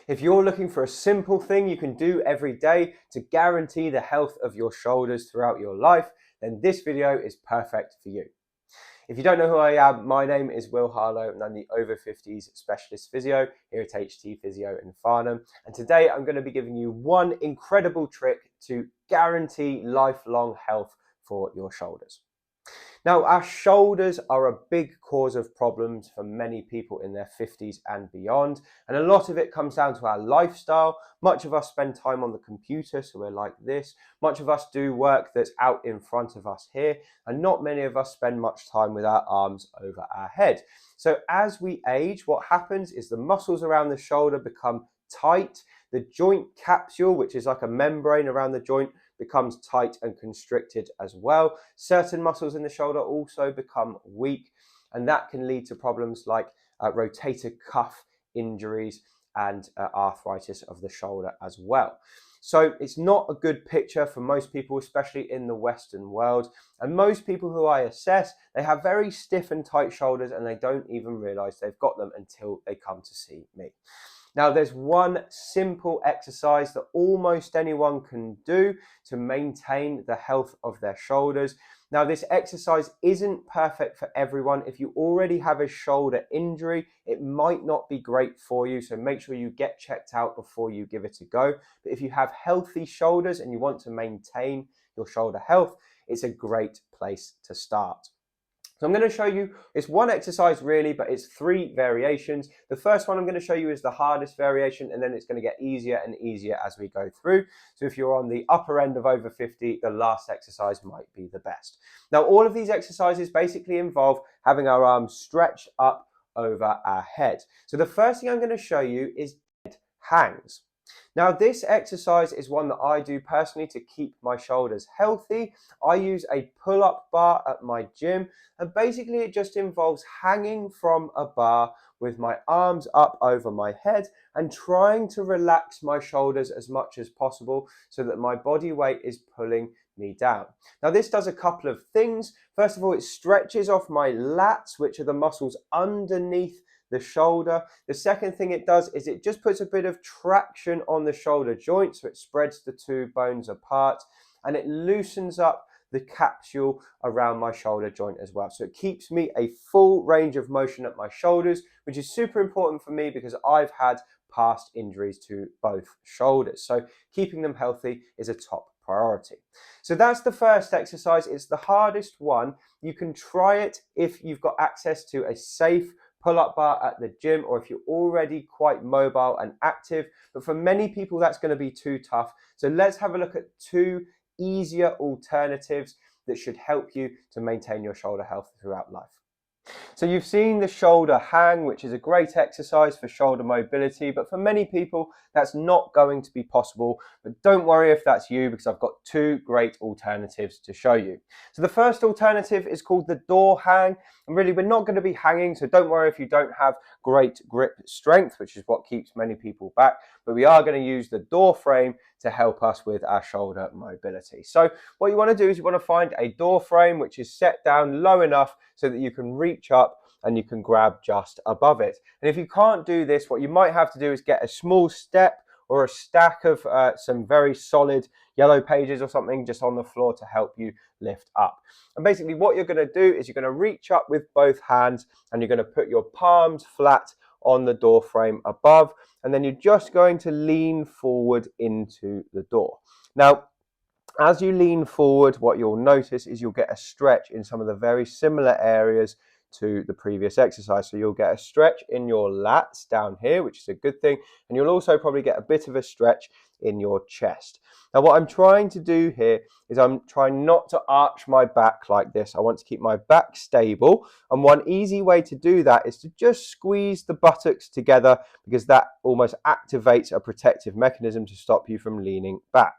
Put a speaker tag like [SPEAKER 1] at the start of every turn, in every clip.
[SPEAKER 1] If you're looking for a simple thing you can do every day to guarantee the health of your shoulders throughout your life, then this video is perfect for you. If you don't know who I am, my name is Will Harlow and I'm the Over-Fifties Specialist Physio here at HT Physio in Farnham. And today I'm going to be giving you one incredible trick to guarantee lifelong health for your shoulders. Now, our shoulders are a big cause of problems for many people in their 50s and beyond, and a lot of it comes down to our lifestyle. Much of us spend time on the computer, so we're like this. Much of us do work that's out in front of us here, and not many of us spend much time with our arms over our head. So as we age, what happens is the muscles around the shoulder become tight. The joint capsule, which is like a membrane around the joint, becomes tight and constricted as well. Certain muscles in the shoulder also become weak, and that can lead to problems like rotator cuff injuries and arthritis of the shoulder as well. So it's not a good picture for most people, especially in the Western world. And most people who I assess, they have very stiff and tight shoulders and they don't even realize they've got them until they come to see me. Now, there's one simple exercise that almost anyone can do to maintain the health of their shoulders. Now, this exercise isn't perfect for everyone. If you already have a shoulder injury, it might not be great for you. So make sure you get checked out before you give it a go. But if you have healthy shoulders and you want to maintain your shoulder health, it's a great place to start. So I'm going to show you, it's one exercise really, but it's 3 variations. The first one I'm going to show you is the hardest variation, and then it's going to get easier and easier as we go through. So if you're on the upper end of over 50, the last exercise might be the best. Now, all of these exercises basically involve having our arms stretched up over our head. So the first thing I'm going to show you is dead hangs. Now, this exercise is one that I do personally to keep my shoulders healthy. I use a pull-up bar at my gym, and basically it just involves hanging from a bar with my arms up over my head and trying to relax my shoulders as much as possible so that my body weight is pulling me down. Now, this does a couple of things. First of all, it stretches off my lats, which are the muscles underneath the shoulder. The second thing it does is it just puts a bit of traction on the shoulder joint, so it spreads the 2 bones apart, and it loosens up the capsule around my shoulder joint as well. So it keeps me a full range of motion at my shoulders, which is super important for me because I've had past injuries to both shoulders. So keeping them healthy is a top priority. So that's the first exercise. It's the hardest one. You can try it if you've got access to a safe pull-up bar at the gym, or if you're already quite mobile and active. But for many people, that's going to be too tough. So let's have a look at 2 easier alternatives that should help you to maintain your shoulder health throughout life. So you've seen the shoulder hang, which is a great exercise for shoulder mobility, but for many people, that's not going to be possible. But don't worry if that's you, because I've got 2 great alternatives to show you. So the first alternative is called the door hang. And really, we're not going to be hanging, so don't worry if you don't have great grip strength, which is what keeps many people back. But we are going to use the door frame to help us with our shoulder mobility. So what you want to do is you want to find a door frame which is set down low enough so that you can reach up and you can grab just above it. And if you can't do this, what you might have to do is get a small step or a stack of some very solid yellow pages or something just on the floor to help you lift up. And basically what you're going to do is you're going to reach up with both hands and you're going to put your palms flat on the door frame above, and then you're just going to lean forward into the door. Now, as you lean forward, what you'll notice is you'll get a stretch in some of the very similar areas to the previous exercise. So you'll get a stretch in your lats down here, which is a good thing, and you'll also probably get a bit of a stretch in your chest. Now, what I'm trying to do here is I'm trying not to arch my back like this. I want to keep my back stable, and one easy way to do that is to just squeeze the buttocks together, because that almost activates a protective mechanism to stop you from leaning back.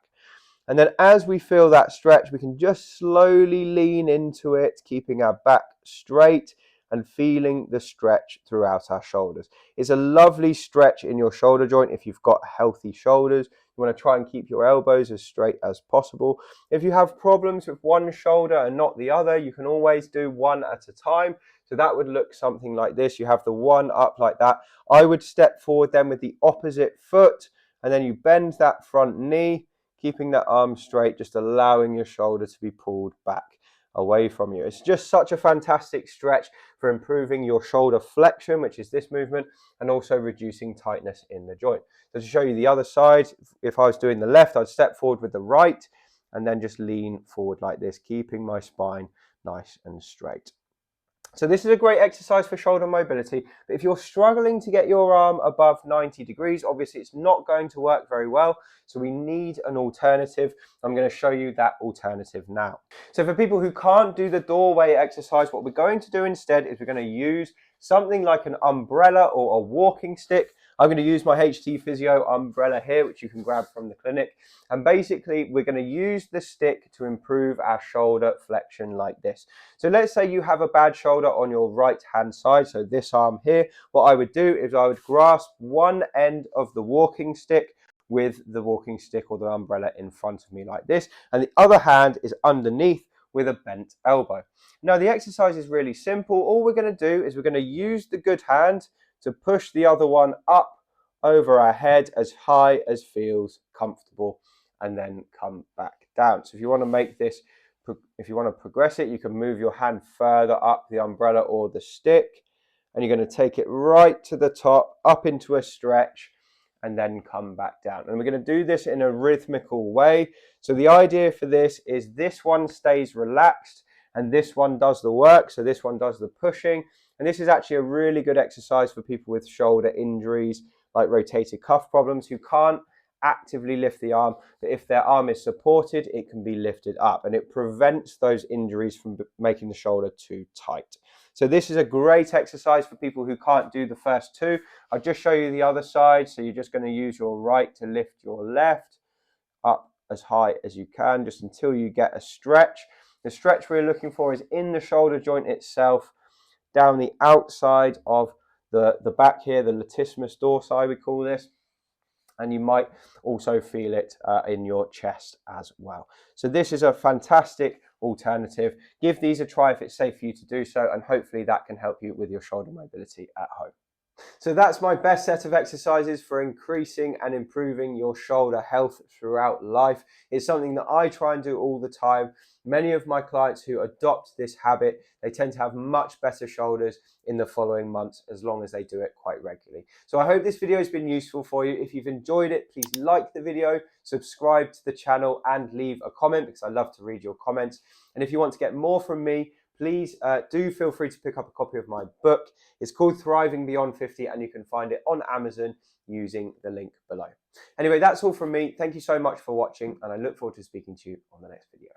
[SPEAKER 1] And then as we feel that stretch, we can just slowly lean into it, keeping our back straight and feeling the stretch throughout our shoulders. It's a lovely stretch in your shoulder joint if you've got healthy shoulders. You want to try and keep your elbows as straight as possible. If you have problems with one shoulder and not the other, you can always do one at a time. So that would look something like this. You have the one up like that. I would step forward then with the opposite foot, and then you bend that front knee, keeping that arm straight, just allowing your shoulder to be pulled back away from you. It's just such a fantastic stretch for improving your shoulder flexion, which is this movement, and also reducing tightness in the joint. So to show you the other side, if I was doing the left, I'd step forward with the right and then just lean forward like this, keeping my spine nice and straight. So this is a great exercise for shoulder mobility, but if you're struggling to get your arm above 90 degrees, obviously it's not going to work very well. So we need an alternative. I'm going to show you that alternative now. So for people who can't do the doorway exercise, what we're going to do instead is we're going to use something like an umbrella or a walking stick. I'm going to use my HT Physio umbrella here, which you can grab from the clinic. And basically, we're going to use the stick to improve our shoulder flexion like this. So let's say you have a bad shoulder on your right-hand side, so this arm here. What I would do is I would grasp one end of the walking stick with the walking stick or the umbrella in front of me like this, and the other hand is underneath with a bent elbow. Now, the exercise is really simple. All we're going to do is we're going to use the good hand to push the other one up over our head as high as feels comfortable, and then come back down. So if you want to make this, if you want to progress it, you can move your hand further up the umbrella or the stick, and you're going to take it right to the top, up into a stretch, and then come back down. And we're going to do this in a rhythmical way. So the idea for this is this one stays relaxed and this one does the work. So this one does the pushing. And this is actually a really good exercise for people with shoulder injuries, like rotator cuff problems, who can't actively lift the arm, but if their arm is supported, it can be lifted up, and it prevents those injuries from making the shoulder too tight. So this is a great exercise for people who can't do the first two. I'll just show you the other side. So you're just going to use your right to lift your left up as high as you can, just until you get a stretch. The stretch we're looking for is in the shoulder joint itself, down the outside of the back here, the latissimus dorsi we call this. And you might also feel it in your chest as well. So this is a fantastic alternative. Give these a try if it's safe for you to do so, and hopefully that can help you with your shoulder mobility at home. So that's my best set of exercises for increasing and improving your shoulder health throughout life. It's something that I try and do all the time. Many of my clients who adopt this habit, they tend to have much better shoulders in the following months, as long as they do it quite regularly. So I hope this video has been useful for you. If you've enjoyed it, please like the video, subscribe to the channel, and leave a comment, because I love to read your comments. And if you want to get more from me, please do feel free to pick up a copy of my book. It's called Thriving Beyond 50, and you can find it on Amazon using the link below. Anyway, that's all from me. Thank you so much for watching, and I look forward to speaking to you on the next video.